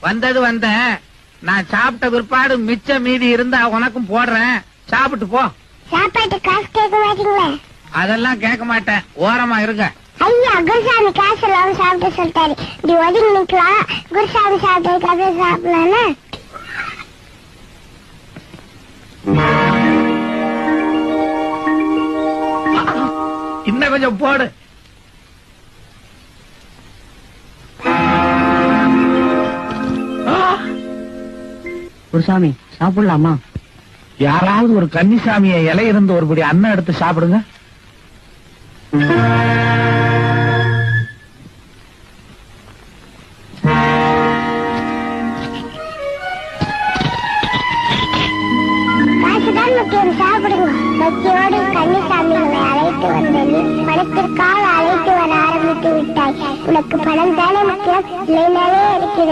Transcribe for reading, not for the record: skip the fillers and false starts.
வந்தது வந்த நான் சாப்பிட்ட பிற்பாடு மிச்ச மீதி இருந்தா உனக்கும் போடுறேன், சாப்பிட்டு போ. சாப்பாட்டு காசு கேட்க மாட்டீங்களா? அதெல்லாம் கேட்க மாட்டேன், ஓரமா இருங்க. ஐயா, குருசாமி காசு இல்லாம சாப்பிட்டு சொல்லிட்டாரு. இப்படி ஒதுங்கி நிக்கலாம், குருசாமி சாப்பிட்டதுக்காக சாப்பிடலான்னு. இன்னும் கொஞ்சம் போடு. குருசாமி சாப்பிடலாமா? யாராவது ஒரு கன்னிசாமிய இலை இருந்து ஒருபடி அன்னம் எடுத்து சாப்பிடுங்க. காசுதான் முக்கியம், சாப்பிடுங்க. பக்தியோடு கன்னிசாமிகளை அழைத்து வந்தது பணத்திற்காக அழைத்து வர ஆரம்பித்து விட்டாய். உனக்கு பணம் தானே முக்கியம், இல்லைனாலே இருக்கிறது.